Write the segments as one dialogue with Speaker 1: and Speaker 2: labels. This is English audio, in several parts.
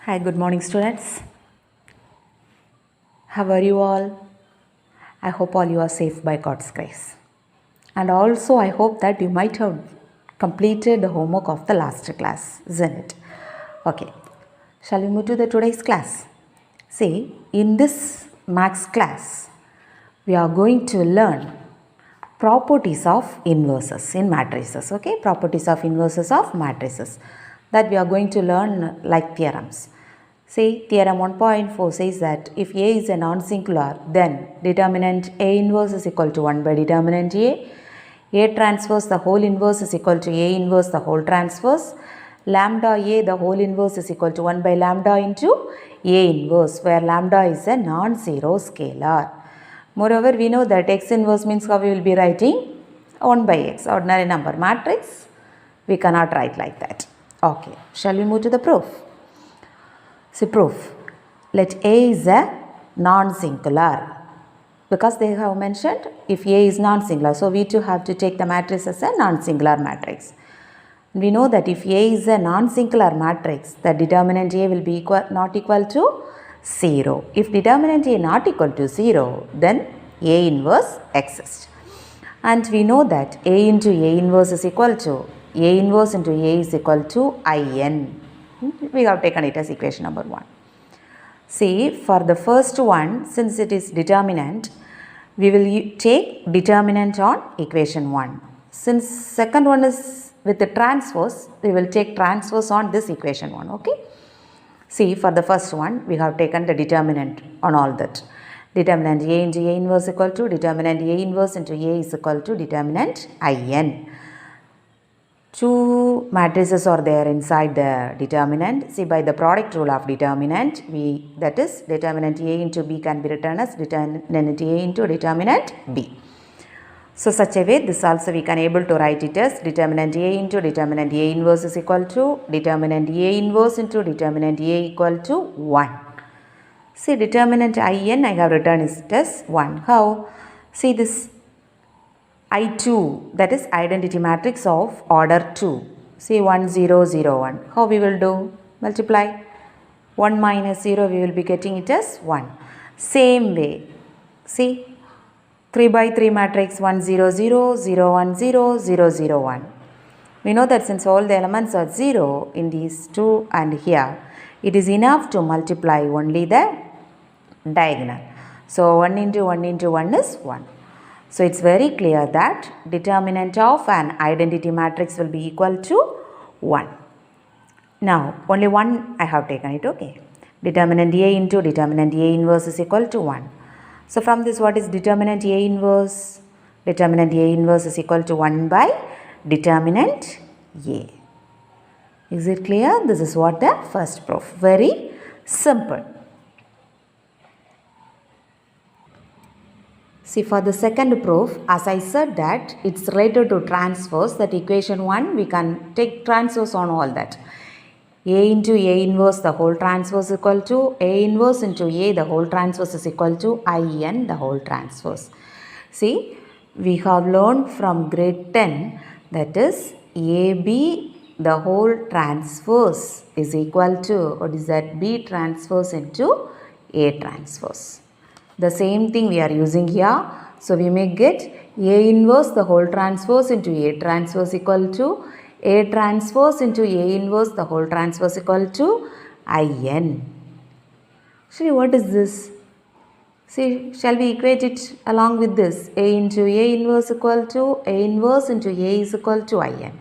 Speaker 1: Hi, good morning, students. How are you all? I hope all you are safe by God's grace. And also, I hope that you might have completed the homework of the last class, isn't it? Okay, shall we move to the today's class? See, in this maths class, we are going to learn properties of inverses in matrices. Okay, properties of inverses of matrices that we are going to learn like theorems. See, theorem 1.4 says that if A is a non-singular, then determinant A inverse is equal to 1 by determinant A transpose the whole inverse is equal to A inverse the whole transpose, lambda A the whole inverse is equal to 1 by lambda into A inverse, where lambda is a non-zero scalar. Moreover, we know that X inverse means how we will be writing 1 by X, ordinary number matrix. We cannot write like that. Okay, shall we move to the proof? See, proof. Let A is a non-singular, because they have mentioned if A is non-singular, so we too have to take the matrix as a non-singular matrix. We know that if A is a non-singular matrix, the determinant A will be not equal to 0. If determinant A not equal to 0, then A inverse exists. And we know that A into A inverse is equal to A inverse into A is equal to In. We have taken it as equation number 1. See, for the first one, since it is determinant, we will take determinant on equation 1. Since second one is with the transpose, we will take transpose on this equation 1. Okay. See, for the first one, we have taken the determinant on all that. Determinant A into A inverse equal to determinant A inverse into A is equal to determinant In. Two matrices are there inside the determinant. See, by the product rule of determinant, that is determinant A into B can be written as determinant A into determinant B. So, such a way this also we can able to write it as determinant A into determinant A inverse is equal to determinant A inverse into determinant A equal to 1. See, determinant In I have written it as 1. How? See this I2, that is identity matrix of order 2. See 1 0 0 1. How we will do? Multiply 1 minus 0, we will be getting it as 1. Same way, see 3 by 3 matrix 1 0 0 0 1 0 0 0 1. We know that since all the elements are 0 in these two and here, it is enough to multiply only the diagonal. So 1 into 1 into 1 is 1. So it's very clear that determinant of an identity matrix will be equal to 1. Now only 1 I have taken it, okay. Determinant A into determinant A inverse is equal to 1. So from this, what is determinant A inverse? Determinant A inverse is equal to 1 by determinant A. Is it clear? This is what the first proof. Very simple. See, for the second proof, as I said that it's related to transpose, that equation 1 we can take transpose on all that. A into A inverse the whole transpose is equal to A inverse into A the whole transpose is equal to In the whole transpose. See, we have learned from grade 10, that is AB the whole transpose is equal to, what is that, B transpose into A transpose. The same thing we are using here. So we may get A inverse the whole transpose into A transpose equal to A transpose into A inverse the whole transpose equal to In. Actually, what is this? See, shall we equate it along with this? A into A inverse equal to A inverse into A is equal to In.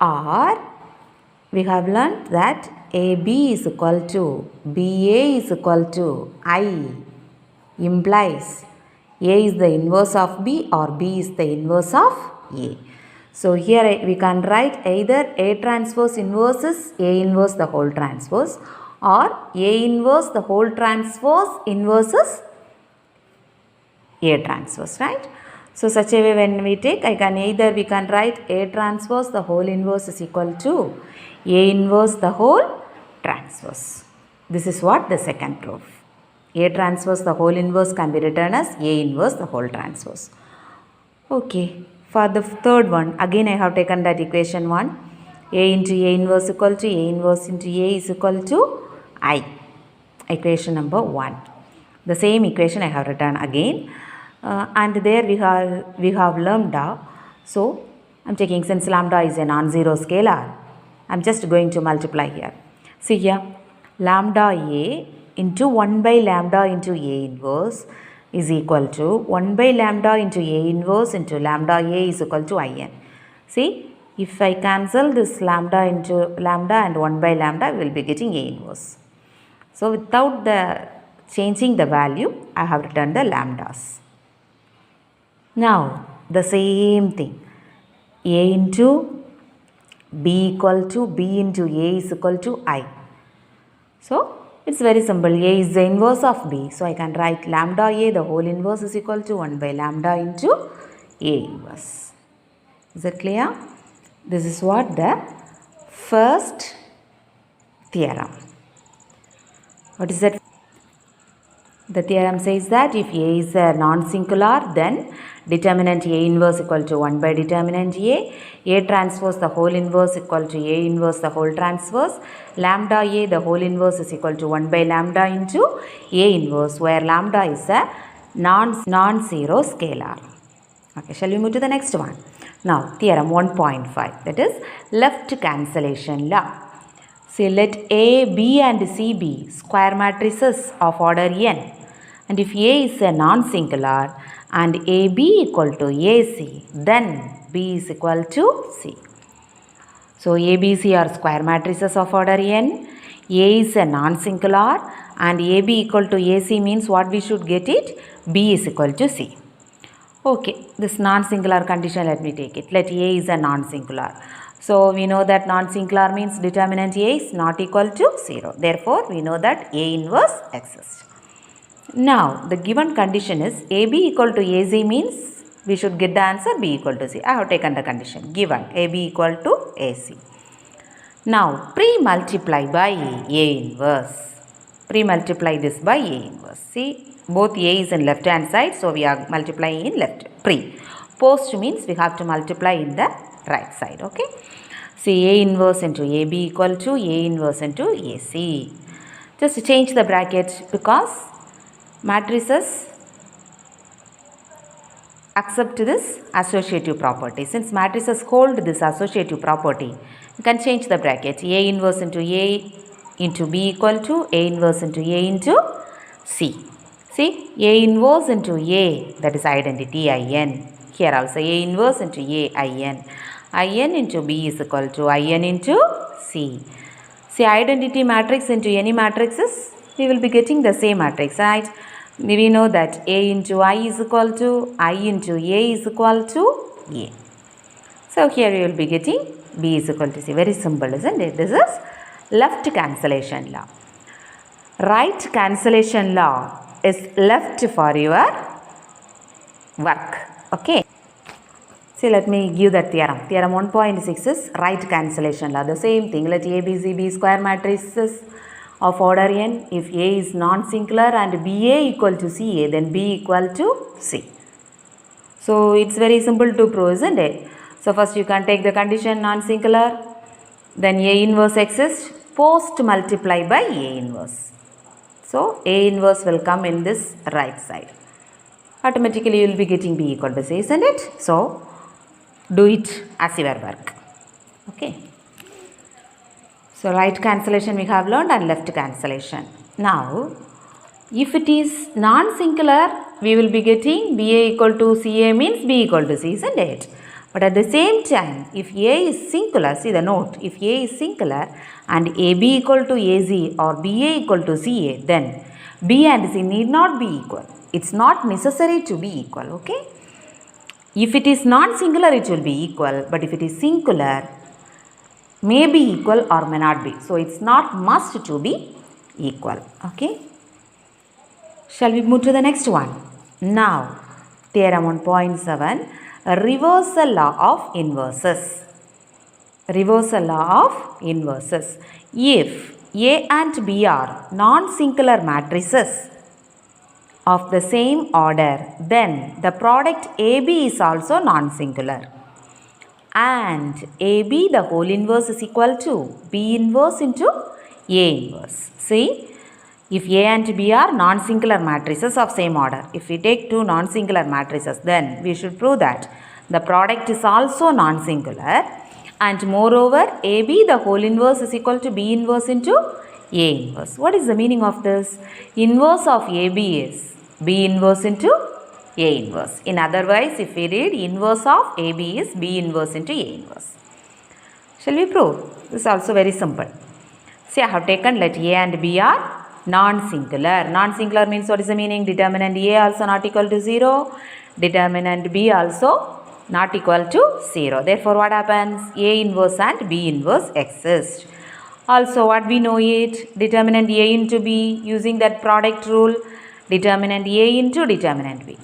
Speaker 1: Or we have learnt that AB is equal to BA is equal to I, implies A is the inverse of B or B is the inverse of A. So here we can write either A transpose inverse is A inverse the whole transpose, or A inverse the whole transpose inverses A transpose, right? So such a way when we take, we can write A transpose the whole inverse is equal to A inverse the whole transpose. This is what the second proof. A transpose the whole inverse can be written as A inverse the whole transpose. Okay. For the third one, again I have taken that equation 1. A into A inverse equal to A inverse into A is equal to I. Equation number 1. The same equation I have written again. And there we have lambda. So I am taking, since lambda is a non-zero scalar, I am just going to multiply here. See here, lambda A into 1 by lambda into A inverse is equal to 1 by lambda into A inverse into lambda A is equal to In. See, if I cancel this lambda into lambda and 1 by lambda, we will be getting A inverse. So without changing the value, I have written the lambdas. Now the same thing, A into B equal to B into A is equal to I. So it's very simple. A is the inverse of B. So I can write lambda A, the whole inverse, is equal to 1 by lambda into A inverse. Is it clear? This is what the first theorem. What is that? The theorem says that if A is a non-singular, then determinant A inverse equal to 1 by determinant A transpose the whole inverse equal to A inverse the whole transpose, lambda A, the whole inverse, is equal to 1 by lambda into A inverse, where lambda is a non-zero scalar. Okay, shall we move to the next one? Now, theorem 1.5, that is left cancellation law. See, let A, B and C be square matrices of order n. And if A is a non-singular and AB equal to AC, then B is equal to C. So ABC are square matrices of order n. A is a non-singular and AB equal to AC means what we should get it? B is equal to C. Okay, this non-singular condition, let me take it. Let A is a non-singular. So we know that non-singular means determinant A is not equal to 0. Therefore, we know that A inverse exists. Now, the given condition is AB equal to AC means we should get the answer B equal to C. I have taken the condition given AB equal to AC. Now, pre-multiply by A inverse. Pre-multiply this by A inverse. See, both A is in left hand side, so we are multiplying in left. Pre. Post means we have to multiply in the right side. Okay. See, A inverse into AB equal to A inverse into AC. Just change the bracket because matrices accept this associative property. Since matrices hold this associative property, you can change the bracket. A inverse into A into B equal to A inverse into A into C. See, A inverse into A, that is identity In. Here also A inverse into A, In. In into B is equal to In into C. See, identity matrix into any matrices, we will be getting the same matrix, right? We know that A into I is equal to I into A is equal to A. So here we will be getting B is equal to C. Very simple, isn't it? This is left cancellation law. Right cancellation law is left for your work. Okay. See, let me give that theorem. Theorem 1.6 is right cancellation law. The same thing. Let A, B, C be square matrices of order n. If A is non-singular and BA equal to CA, then B equal to C. So it's very simple to prove, isn't it? So first you can take the condition non-singular, then A inverse exists, post multiply by A inverse. So A inverse will come in this right side. Automatically you will be getting B equal to C, isn't it? So do it as your work. Okay. So right cancellation we have learned and left cancellation. Now, if it is non-singular, we will be getting BA equal to CA means B equal to C, isn't it? But at the same time, if A is singular, see the note, if A is singular and AB equal to AZ or BA equal to CA, then B and C need not be equal. It's not necessary to be equal, okay? If it is non-singular, it will be equal, but if it is singular, may be equal or may not be. So it's not must to be equal, okay? Shall we move to the next one? Now, theorem 1.7, reversal law of inverses. Reversal law of inverses. If A and B are non-singular matrices of the same order, then the product AB is also non-singular. and AB the whole inverse is equal to B inverse into A inverse. See, if A and B are non-singular matrices of same order, if we take two non-singular matrices, then we should prove that the product is also non-singular, and moreover AB the whole inverse is equal to B inverse into A inverse. What is the meaning of this? Inverse of AB is B inverse into A inverse. In other words, if we read, inverse of AB is B inverse into A inverse. Shall we prove? This is also very simple. See, I have taken let A and B are non-singular. Non-singular means what is the meaning? Determinant A also not equal to 0. Determinant B also not equal to 0. Therefore, what happens? A inverse and B inverse exist. Also, what we know it? Determinant A into B, using that product rule. Determinant A into determinant B.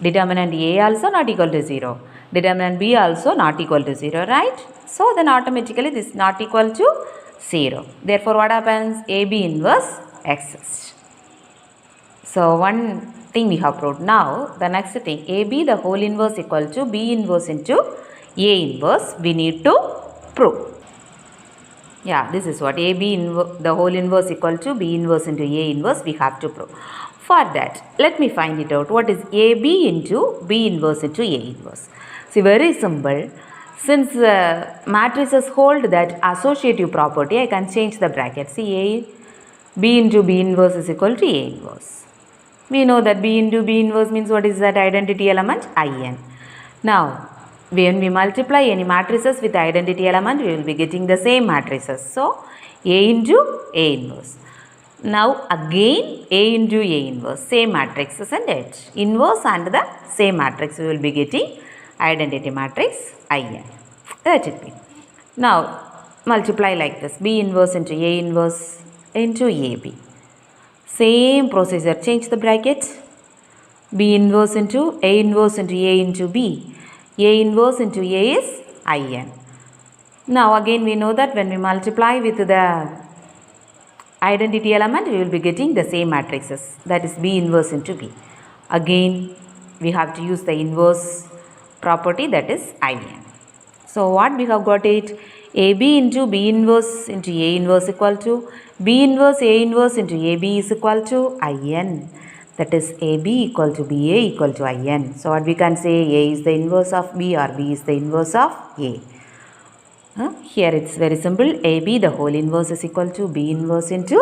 Speaker 1: Determinant A also not equal to 0. Determinant B also not equal to 0, right? So, then automatically this is not equal to 0. Therefore, what happens? AB inverse exists. So, one thing we have proved. Now, the next thing, AB the whole inverse equal to B inverse into A inverse, we need to prove. Yeah, this is what AB the whole inverse equal to B inverse into A inverse, we have to prove. For that, let me find it out. What is AB into B inverse into A inverse? See, very simple. Since matrices hold that associative property, I can change the bracket. See, B into B inverse is equal to A inverse. We know that B into B inverse means what is that identity element? In. Now, when we multiply any matrices with identity element, we will be getting the same matrices. So, A into A inverse. Now, again A into A inverse, same matrix, isn't it? Inverse and the same matrix, we will be getting identity matrix In. Let it be. Now, multiply like this. B inverse into A inverse into AB. Same procedure. Change the bracket. B inverse into A inverse into A into B. A inverse into A is In. Now, again we know that when we multiply with the identity element, we will be getting the same matrices. That is B inverse into B. Again, we have to use the inverse property, that is In. So, what we have got it? AB into B inverse into A inverse equal to B inverse A inverse into AB is equal to In. That is AB equal to BA equal to In. So, what we can say? A is the inverse of B or B is the inverse of A. Here it is very simple. AB the whole inverse is equal to B inverse into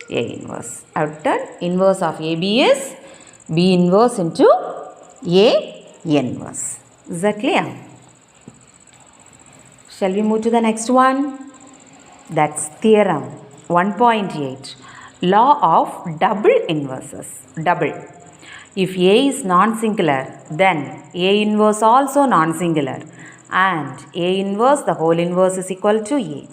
Speaker 1: A inverse. After inverse of AB is B inverse into A inverse. Is that clear? Shall we move to the next one? That's theorem 1.8. Law of double inverses. Double. If A is non-singular, then A inverse also non-singular, and A inverse the whole inverse is equal to A.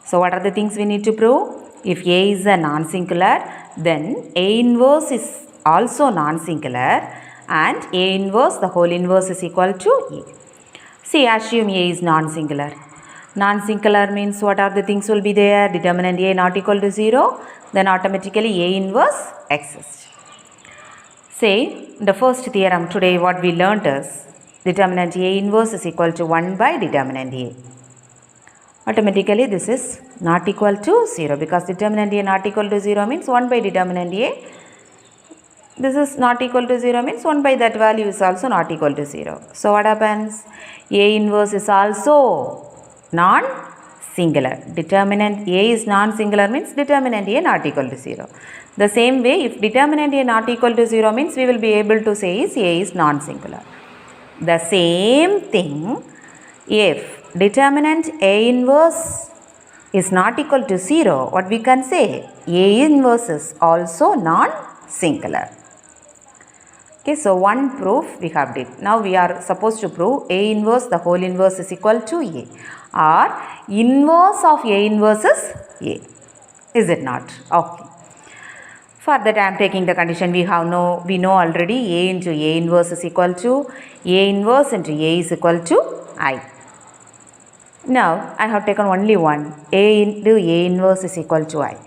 Speaker 1: So, what are the things we need to prove? If A is a non-singular, then A inverse is also non-singular, and A inverse the whole inverse is equal to A. See, assume A is non-singular. Non-singular means what are the things will be there? Determinant A not equal to 0, then automatically A inverse exists. Say, the first theorem today what we learnt is determinant A inverse is equal to 1 by determinant A. Automatically this is not equal to 0, because determinant A not equal to 0 means 1 by determinant A. This is not equal to 0 means 1 by that value is also not equal to 0. So, what happens? A inverse is also non-singular. Determinant A is non-singular means determinant A not equal to 0. The same way, if determinant A not equal to 0 means we will be able to say is A is non-singular. The same thing, if determinant A inverse is not equal to 0, what we can say? A inverse is also non-singular. Okay, so one proof we have did. Now we are supposed to prove A inverse the whole inverse is equal to A, or inverse of A inverse is A. Is it not? Okay. For that I am taking the condition we know already A into A inverse is equal to A inverse into A is equal to I. Now I have taken only one. A into A inverse is equal to I.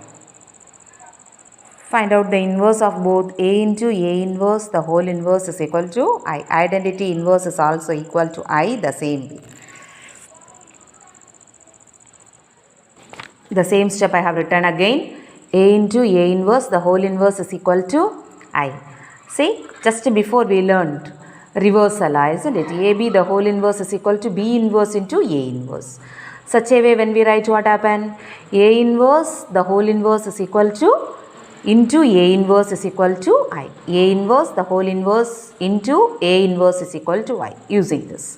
Speaker 1: Find out the inverse of both A into A inverse, the whole inverse is equal to I. Identity inverse is also equal to I the same way. The same step I have written again. A into A inverse, the whole inverse is equal to I. See, just before we learned reversal, isn't it? AB, the whole inverse is equal to B inverse into A inverse. Such a way when we write, what happened? A inverse, the whole inverse is equal to into A inverse is equal to I. A inverse, the whole inverse into A inverse is equal to I, using this.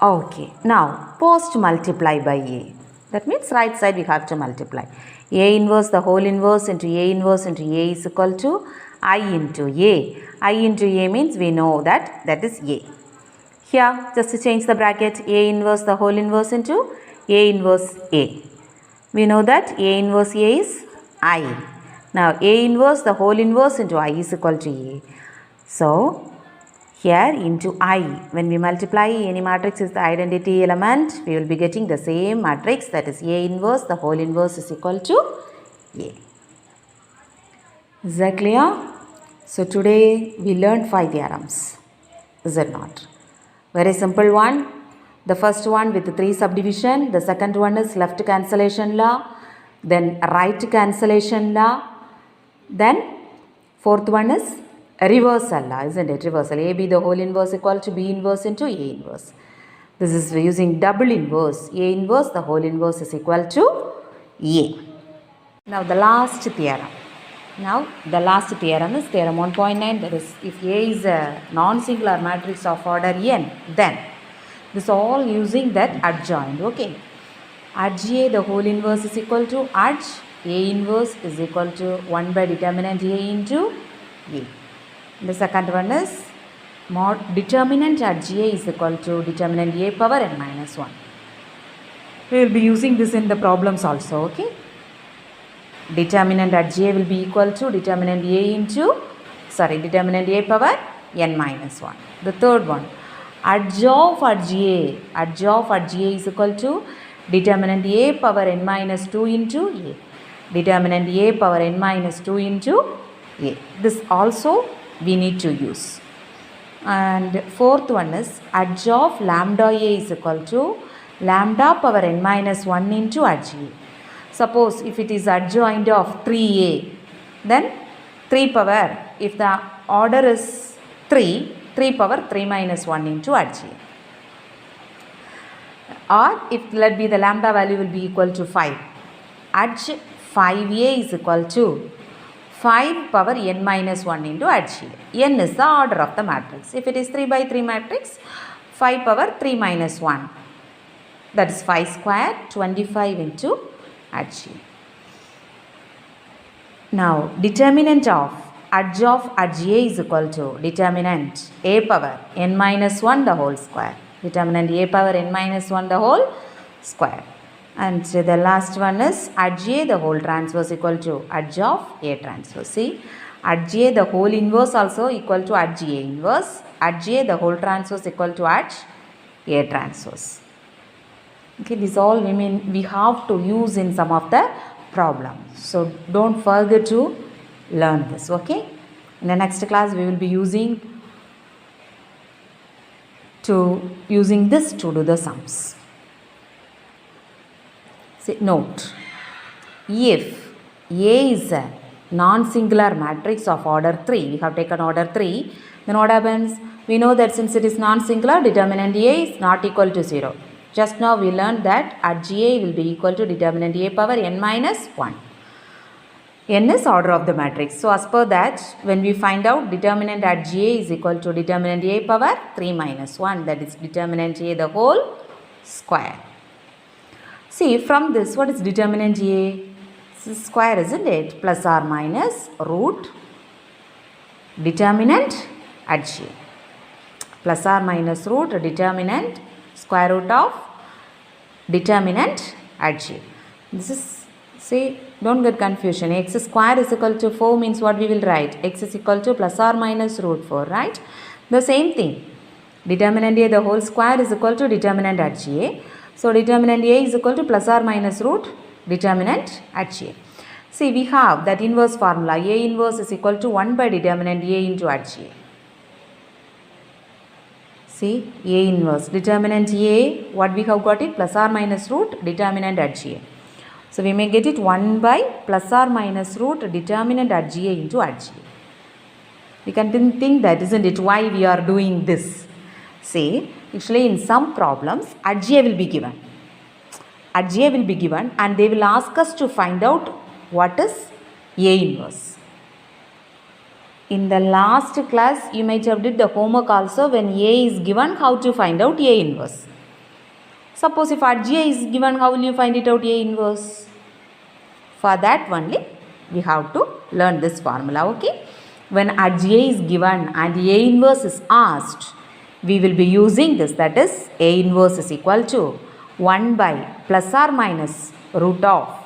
Speaker 1: Okay, now post multiply by A. That means right side we have to multiply. A inverse, the whole inverse into A inverse into A is equal to I into A. I into A means we know that is A. Here, just to change the bracket, A inverse, the whole inverse into A inverse A. We know that A inverse A is I. Now, A inverse, the whole inverse into I is equal to A. So, here into I, when we multiply any matrix is the identity element, we will be getting the same matrix, that is A inverse, the whole inverse is equal to A. Is that clear? So today we learned 5 theorems. Is it not? Very simple one. The first one with 3 subdivision, the second one is left cancellation law, then right cancellation law, then fourth one is reversal law, isn't it? Reversal. AB the whole inverse equal to B inverse into A inverse. This is using double inverse. A inverse, the whole inverse is equal to A. Now the last theorem. Now the last theorem is theorem 1.9. That is, if A is a non-singular matrix of order n, then this all using that adjoint. Okay. Adj A the whole inverse is equal to adj A inverse is equal to 1 by determinant A into A. The second one is mod determinant at G A is equal to determinant A power n minus 1. We will be using this in the problems also, okay? Determinant at G A will be equal to determinant A power n minus 1. The third one, adj of at G A is equal to determinant A power n minus 2 into A. Determinant A power n minus 2 into A. This also we need to use. And fourth one is adj of lambda A is equal to lambda power n minus 1 into adj A. Suppose if it is adjoint of 3A, then 3 power, if the order is 3 power 3 minus 1 into adj A. Or if let be the lambda value will be equal to 5, adj 5A is equal to 5 power n minus 1 into adj A. N is the order of the matrix. If it is 3 by 3 matrix, 5 power 3 minus 1. That is 5 square, 25 into adj A. Now, determinant of adj A is equal to determinant A power n minus 1 the whole square. Determinant A power n minus 1 the whole square. And the last one is adj A the whole transverse equal to adj of A transverse. See, adj A the whole inverse also equal to adj A inverse. Adj A the whole transverse equal to adj A transverse. Okay, this all we have to use in some of the problems. So don't forget to learn this. Okay. In the next class we will be using this to do the sums. See, note, if A is a non-singular matrix of order 3, we have taken order 3, then what happens? We know that since it is non-singular, determinant A is not equal to 0. Just now we learned that adj A will be equal to determinant A power n minus 1. N is order of the matrix. So as per that, when we find out determinant adj A is equal to determinant A power 3 minus 1, that is determinant A the whole square. See, from this, what is determinant A? This is square, isn't it? Plus or minus root determinant adj A. Plus or minus root determinant square root of determinant adj A. This is, see, don't get confusion. X square is equal to 4 means what we will write? X is equal to plus or minus root 4, right? The same thing. Determinant A the whole square is equal to determinant adj A. So, determinant A is equal to plus or minus root determinant adj A. See, we have that inverse formula. A inverse is equal to 1 by determinant A into HA. See, A inverse. Determinant A, what we have got it? Plus or minus root determinant HA. So, we may get it 1 by plus or minus root determinant HA into HA. We can think that, isn't it? Why we are doing this? See, actually in some problems, HA will be given. HA will be given and they will ask us to find out what is A inverse. In the last class, you might have did the homework also when A is given, how to find out A inverse. Suppose if HA is given, how will you find it out A inverse? For that only, we have to learn this formula, okay? When HA is given and A inverse is asked, we will be using this, that is A inverse is equal to 1 by plus or minus root of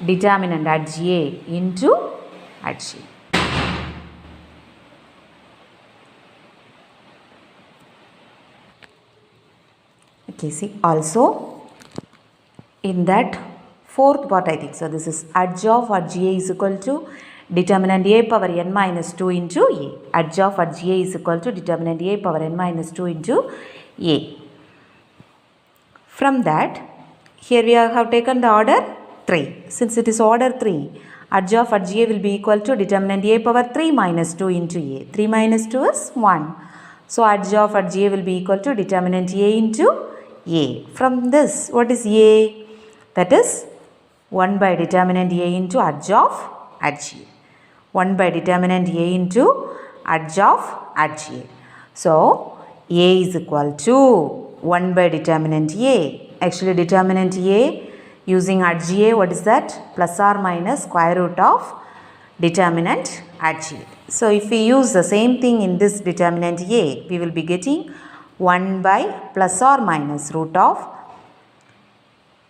Speaker 1: determinant HA into HA. Okay, see, also in that fourth part, I think, so this is edge of HA is equal to determinant A power n minus 2 into A. Edge of HA is equal to determinant A power n minus 2 into A. From that, here we have taken the order 3. Since it is order 3, edge of HA will be equal to determinant A power 3 minus 2 into A. 3 minus 2 is 1. So, edge of HA will be equal to determinant A into A. From this, what is A? That is 1 by determinant A into edge of HA. 1 by determinant A into edge of HA. So, A is equal to 1 by determinant A. Actually, determinant A using HA, what is that? Plus or minus square root of determinant HA. So, if we use the same thing in this determinant A, we will be getting 1 by plus or minus root of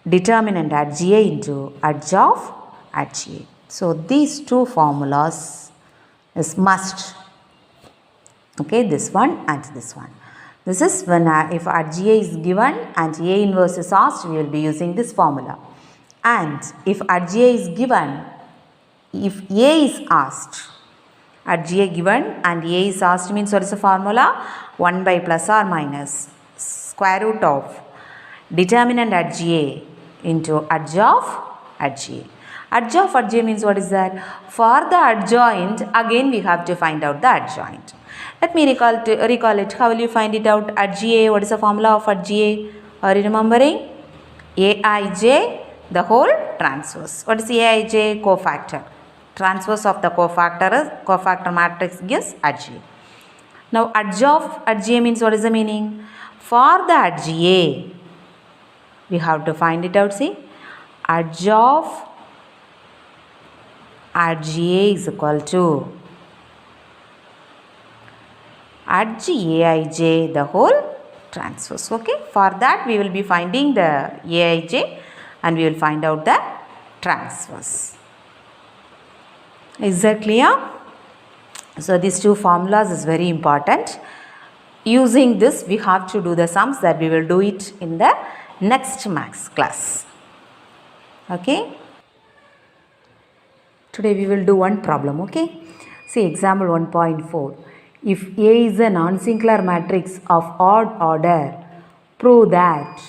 Speaker 1: determinant HA into edge of HA. So, these two formulas is must. Okay, this one and this one. This is when if HA is given and A inverse is asked, we will be using this formula. And if HA is given, if A is asked, HA given and A is asked means what is the formula? 1 by plus or minus square root of determinant HA into edge of HA. Edge of HA means what is that? For the adjoint, again we have to find out the adjoint. Let me recall it. How will you find it out? HA, what is the formula of HA? Are you remembering? Aij, the whole transverse. What is Aij? Cofactor. Transverse of the cofactor matrix gives HA. Now, edge of HA means what is the meaning? For the HA, we have to find it out. See, edge of HA is equal to edge Aij, the whole transverse. Okay, for that we will be finding the Aij and we will find out the transverse. Is that clear? So, these two formulas is very important. Using this, we have to do the sums that we will do it in the next maths class. Okay. Today we will do one problem. Okay. See example 1.4. If A is a non-singular matrix of odd order, prove that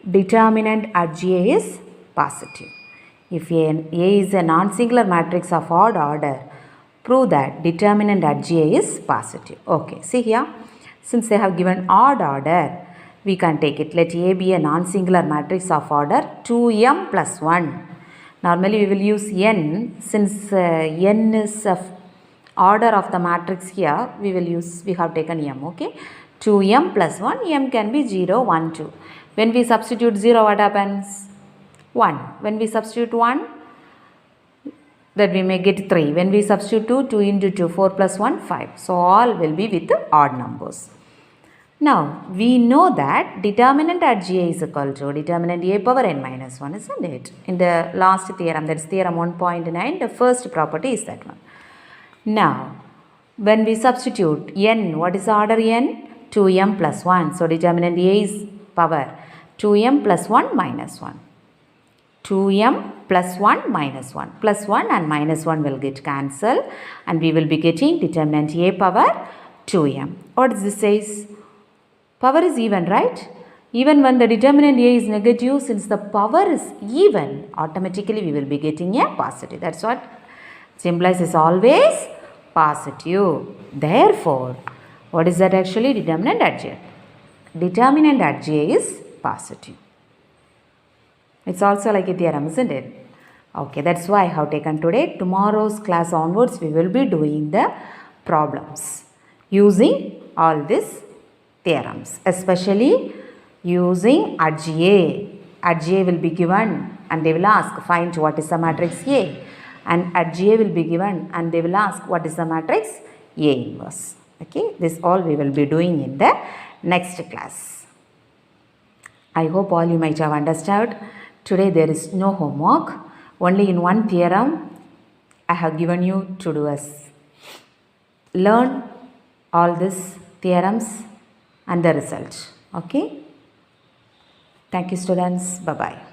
Speaker 1: determinant at A is positive. If A is a non-singular matrix of odd order, prove that determinant at A is positive. Okay, see here, since they have given odd order, we can take it. Let A be a non-singular matrix of order 2m plus 1. Normally we will use n, since n is of order of the matrix here, we have taken m. Okay, 2m plus 1, m can be 0, 1, 2. When we substitute 0, what happens? 1. When we substitute 1, that we may get 3. When we substitute 2, 2 into 2, 4 plus 1, 5. So, all will be with odd numbers. Now, we know that determinant at G is equal to determinant A power n minus 1, isn't it? In the last theorem, that is theorem 1.9, the first property is that one. Now, when we substitute n, what is the order n? 2m plus 1. So, determinant A is power 2m plus 1 minus 1. 2m plus 1 minus 1. Plus 1 and minus 1 will get cancelled and we will be getting determinant a power 2m. What does this says? Power is even, right? Even when the determinant a is negative, since the power is even, automatically we will be getting a positive. That's what it implies, is always positive. Therefore, what is that actually? Determinant at j. Determinant at j is positive. It's also like a theorem, isn't it? Okay, that's why I have taken today. Tomorrow's class onwards, we will be doing the problems using all these theorems, especially using adj. Adj will be given and they will ask, find what is the matrix A. And adj will be given and they will ask, what is the matrix A inverse. Okay, this all we will be doing in the next class. I hope all you might have understood. Today there is no homework. Only in one theorem I have given you to do as learn all these theorems and the result. Okay. Thank you students. Bye-bye.